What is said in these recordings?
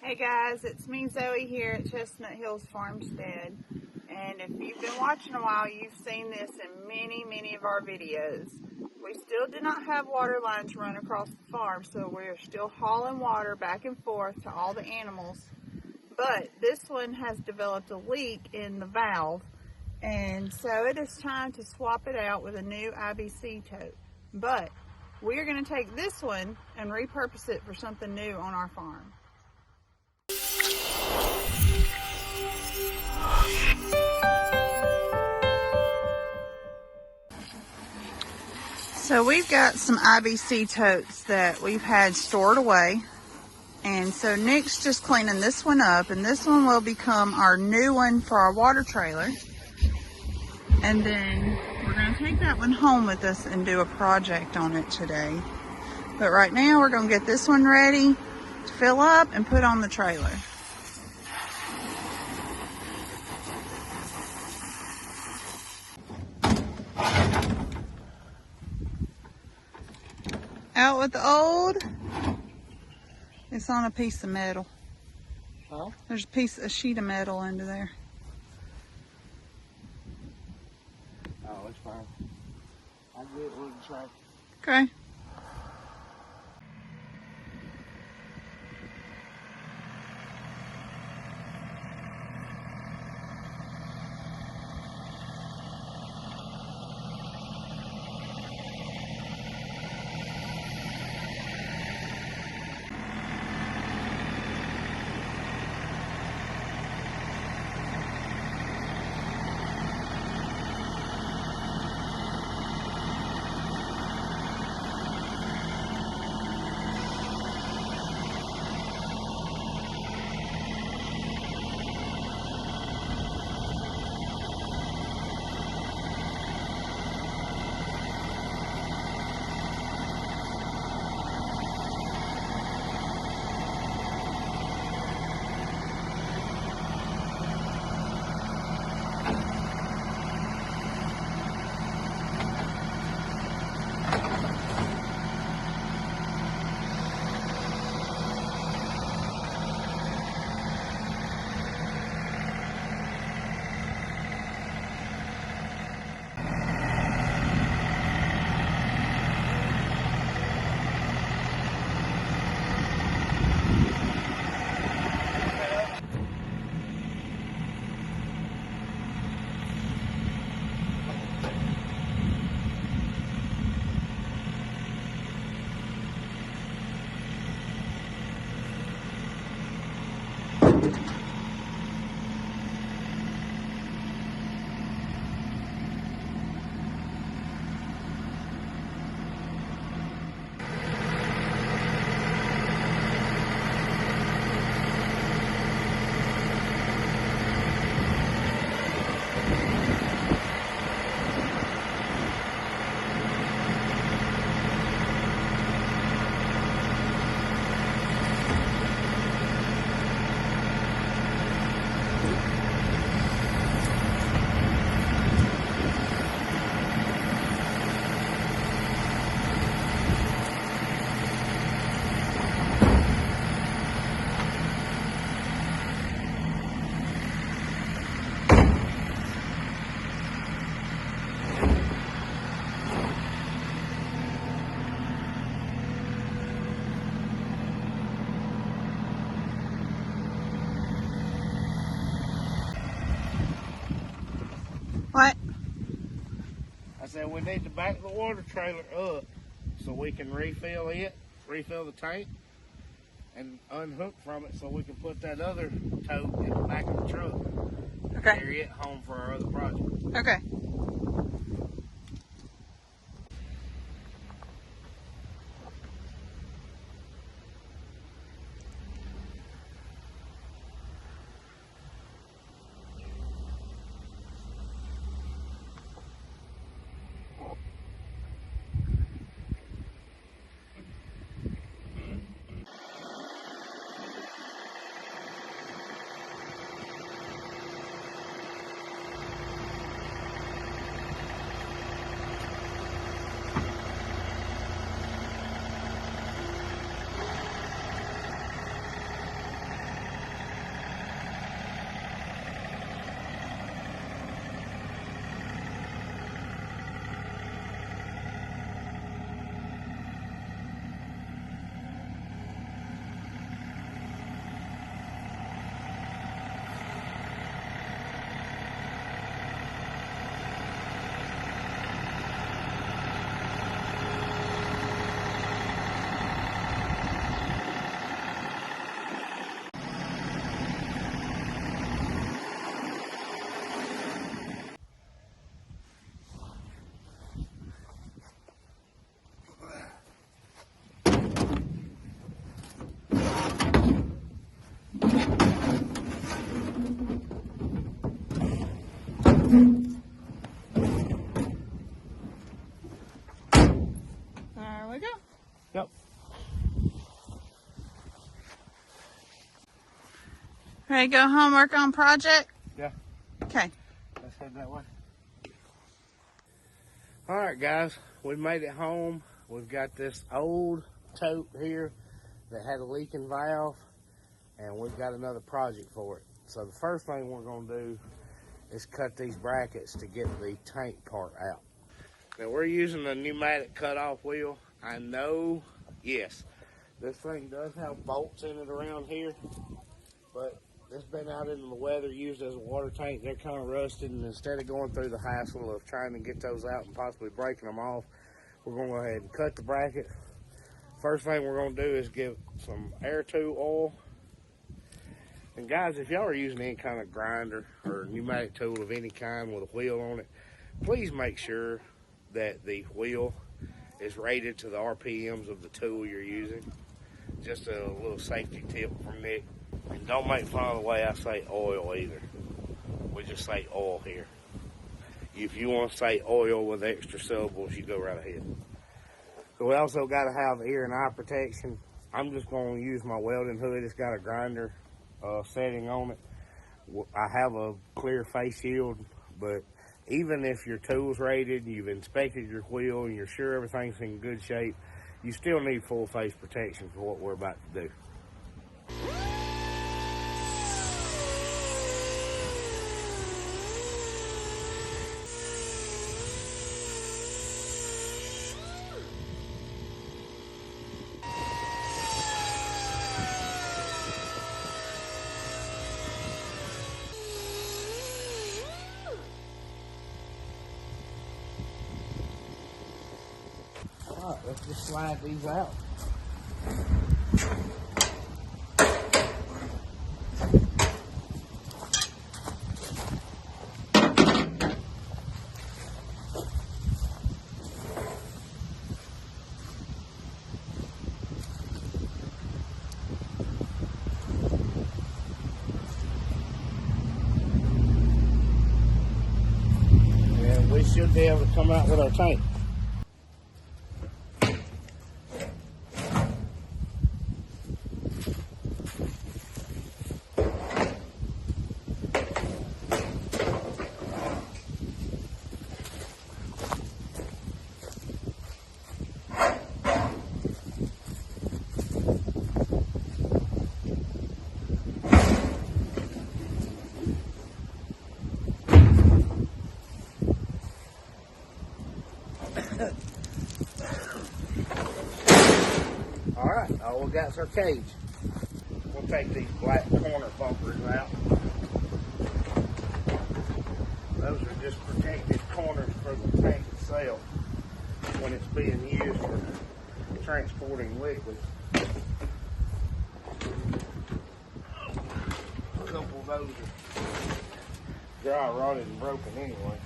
Hey guys, it's me Zoe here at Chestnut Hills Farmstead, and if you've been watching a while, you've seen this in many of our videos. We still do not have water lines run across the farm, so we're still hauling water back and forth to all the animals. But this one has developed a leak in the valve, and so it is time to swap it out with a new IBC tote. But we're going to take this one and repurpose it for something new on our farm. So we've got some IBC totes that we've had stored away, and so Nick's just cleaning this one up, and this one will become our new one for our water trailer. And then we're going to take that one home with us and do a project on it today. But right now we're going to get this one ready to fill up and put on the trailer. Out with the old. It's on a piece of metal. Huh? There's a sheet of metal under there. Oh, it's fine. I'll get it with the tractor. Okay. What? I said we need to back the water trailer up so we can refill the tank, and unhook from it so we can put that other tote in the back of the truck. Okay. Carry it home for our other project. Okay. Ready to go home, work on project? Yeah. Okay. Let's head that way. All right, guys, we made it home. We've got this old tote here that had a leaking valve, and we've got another project for it. So the first thing we're going to do is cut these brackets to get the tank part out. Now we're using a pneumatic cutoff wheel. I know, yes, this thing does have bolts in it around here, but it's been out in the weather, used as a water tank. They're kind of rusted, and instead of going through the hassle of trying to get those out and possibly breaking them off, we're going to go ahead and cut the bracket. First thing we're going to do is give some air tool oil. And guys, if y'all are using any kind of grinder or pneumatic tool of any kind with a wheel on it, please make sure that the wheel is rated to the RPMs of the tool you're using. Just a little safety tip from Nick. And don't make fun of the way I say oil either. We just say oil here. If you want to say oil with extra syllables, you go right ahead. So we also got to have ear and eye protection. I'm just going to use my welding hood. It's got a grinder setting on it. I have a clear face shield, but even if your tool's rated, you've inspected your wheel, and you're sure everything's in good shape, you still need full face protection for what we're about to do. All right, let's just slide these out. And we should be able to come out with our tank. Alright, all we got's our cage. We'll take these black corner bumpers out. Those are just protected corners for the tank itself when it's being used for transporting liquids. A couple of those are dry rotted and broken anyway.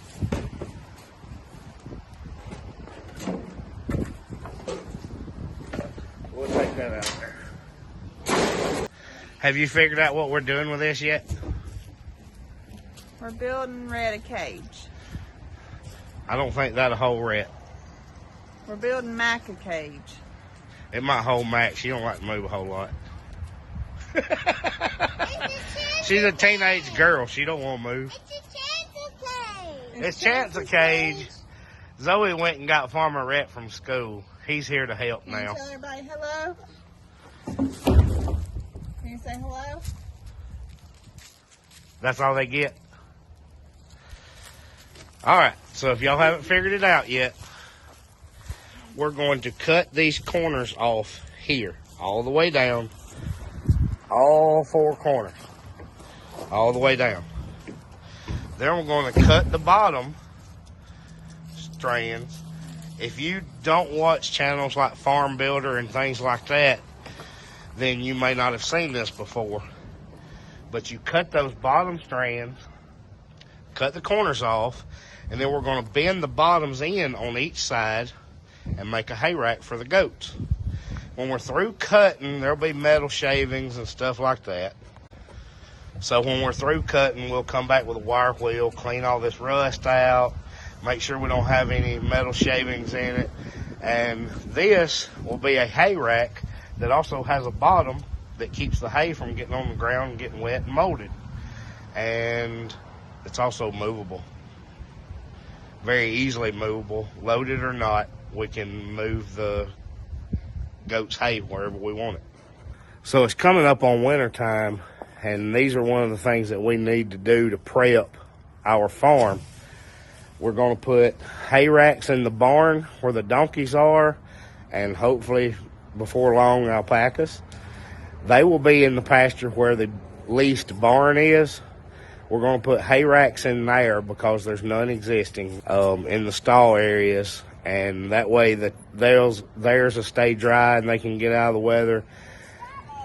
We'll take that out there. Have you figured out what we're doing with this yet? We're building Red a cage. I don't think that'll hold Red. We're building Mac a cage. It might hold Mac. She don't like to move a whole lot. She's a teenage girl. She don't want to move. It's Chance a cage. Zoe went and got Farmer Rhett from school. He's here to help now. Can you tell everybody hello? Can you say hello? That's all they get. All right, so if y'all haven't figured it out yet, we're going to cut these corners off here, all the way down, all four corners, all the way down. Then we're going to cut the bottom strands. If you don't watch channels like Farm Builder and things like that, then you may not have seen this before. But you cut those bottom strands, cut the corners off, and then we're going to bend the bottoms in on each side and make a hay rack for the goats. When we're through cutting, there'll be metal shavings and stuff like that. So when we're through cutting, we'll come back with a wire wheel, clean all this rust out, make sure we don't have any metal shavings in it. And this will be a hay rack that also has a bottom that keeps the hay from getting on the ground and getting wet and molded. And it's also movable. Very easily movable. Loaded or not, we can move the goat's hay wherever we want it. So it's coming up on winter time, and these are one of the things that we need to do to prep our farm. We're going to put hay racks in the barn where the donkeys are, and hopefully before long alpacas. They will be in the pasture where the leased barn is. We're going to put hay racks in there because there's none existing in the stall areas, and that way theirs will stay dry and they can get out of the weather.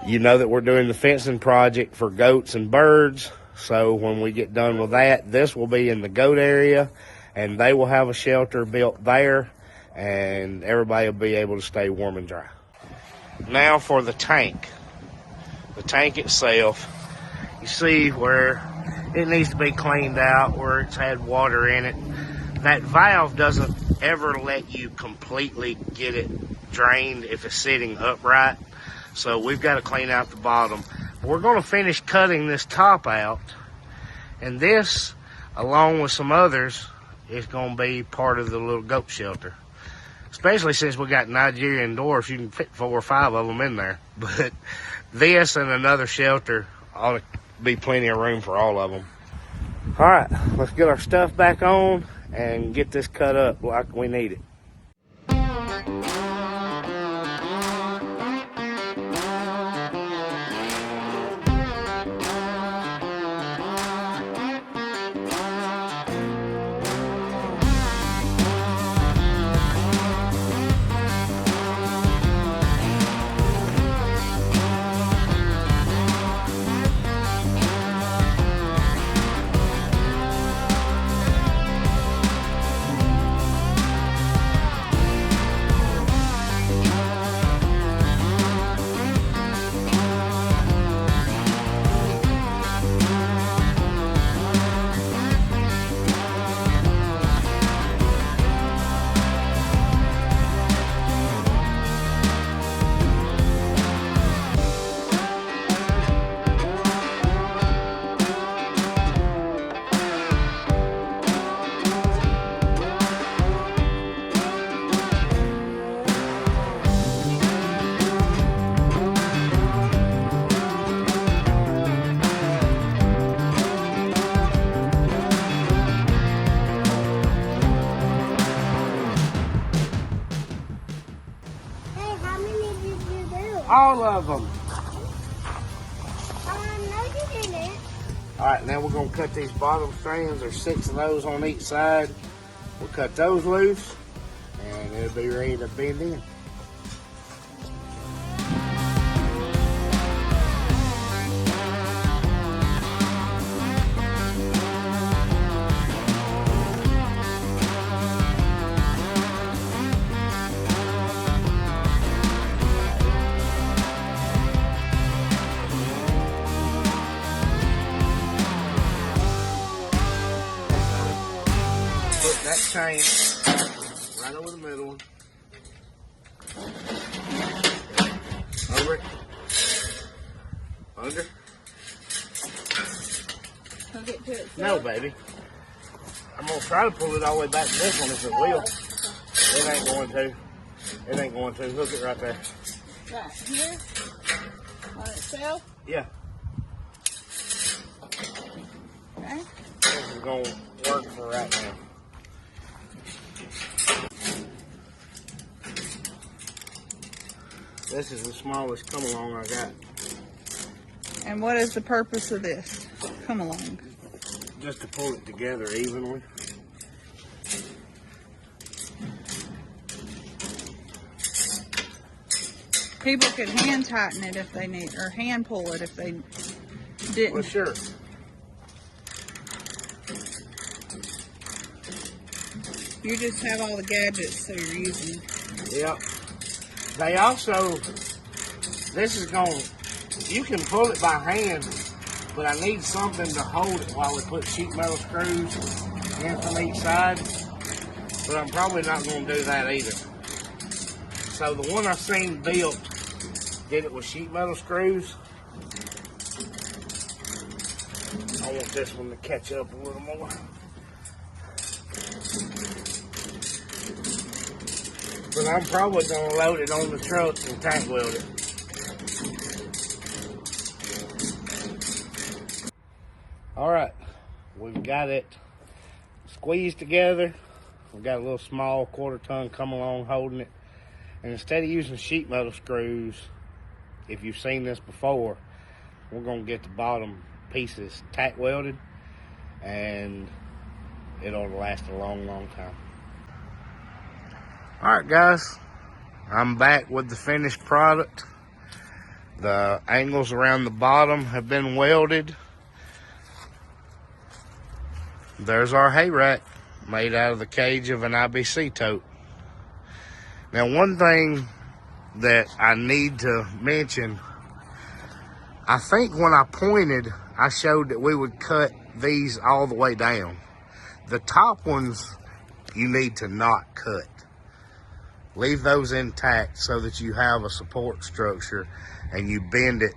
You know that we're doing the fencing project for goats and birds, so when we get done with that, this will be in the goat area, and they will have a shelter built there, and everybody will be able to stay warm and dry. Now for the tank. The tank itself, you see where it needs to be cleaned out, where it's had water in it. That valve doesn't ever let you completely get it drained if it's sitting upright. So we've got to clean out the bottom. We're going to finish cutting this top out, and this, along with some others, is going to be part of the little goat shelter. Especially since we got Nigerian dwarfs, you can fit 4 or 5 of them in there. But this and another shelter ought to be plenty of room for all of them. All right, let's get our stuff back on and get this cut up like we need it. All of them. No, you didn't. All right, now we're going to cut these bottom strands. There's 6 of those on each side. We'll cut those loose, and it'll be ready to bend in. That chain right over the middle one. Over it. Under. Hook it to it. No, baby. I'm going to try to pull it all the way back to this one if it will. It ain't going to. It ain't going to. Hook it right there. Right here? On itself? Yeah. Okay. This is going to work for right now. This is the smallest come along I got. And what is the purpose of this? Come along. Just to pull it together evenly. People could hand tighten it if they need, or hand pull it if they didn't. Well, sure. You just have all the gadgets, so you're using. Yep. They also, this is going, you can pull it by hand, but I need something to hold it while we put sheet metal screws in from each side. But I'm probably not going to do that either. So the one I've seen built did it with sheet metal screws, I want this one to catch up a little more. But I'm probably going to load it on the truck and tank weld it. Alright, we've got it squeezed together. We've got a little small 1/4 ton come along holding it. And instead of using sheet metal screws, if you've seen this before, we're going to get the bottom pieces tack welded, and it'll last a long, long time. Alright guys, I'm back with the finished product. The angles around the bottom have been welded. There's our hay rack made out of the cage of an IBC tote. Now, one thing that I need to mention, I think when I pointed, I showed that we would cut these all the way down. The top ones, you need to not cut. Leave those intact so that you have a support structure and you bend it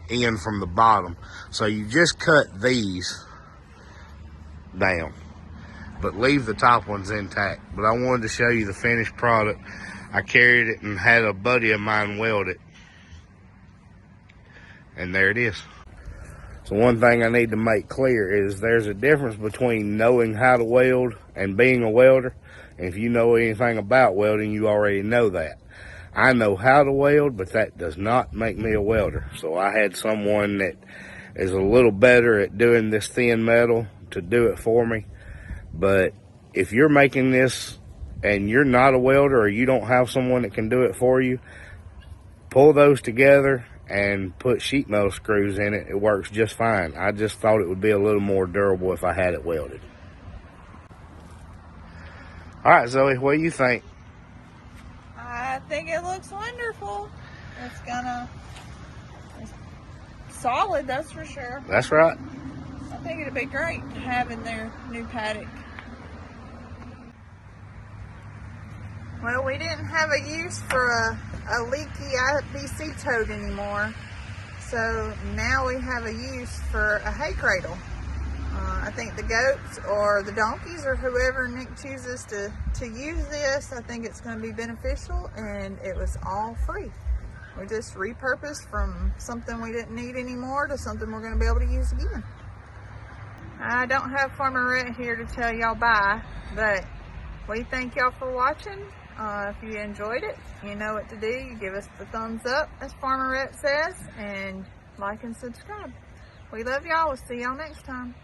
in from the bottom. So you just cut these down, but leave the top ones intact. But I wanted to show you the finished product. I carried it and had a buddy of mine weld it, and there it is. So one thing I need to make clear is there's a difference between knowing how to weld and being a welder. And if you know anything about welding, you already know that. I know how to weld, but that does not make me a welder. So I had someone that is a little better at doing this thin metal to do it for me. But if you're making this and you're not a welder, or you don't have someone that can do it for you, pull those together and put sheet metal screws in it. It works just fine. I just thought it would be a little more durable if I had it welded. All right, Zoe, what do you think? I think it looks wonderful. It's solid, that's for sure. That's right. I think it'd be great having their new paddock. Well, we didn't have a use for a leaky IBC tote anymore, so now we have a use for a hay cradle. I think the goats or the donkeys or whoever Nick chooses to use this, I think it's going to be beneficial, and it was all free. We just repurposed from something we didn't need anymore to something we're going to be able to use again. I don't have Farmer Rhett here to tell y'all bye, but we thank y'all for watching. If you enjoyed it, you know what to do. You give us the thumbs up, as Farmer Rhett says, and like and subscribe. We love y'all. We'll see y'all next time.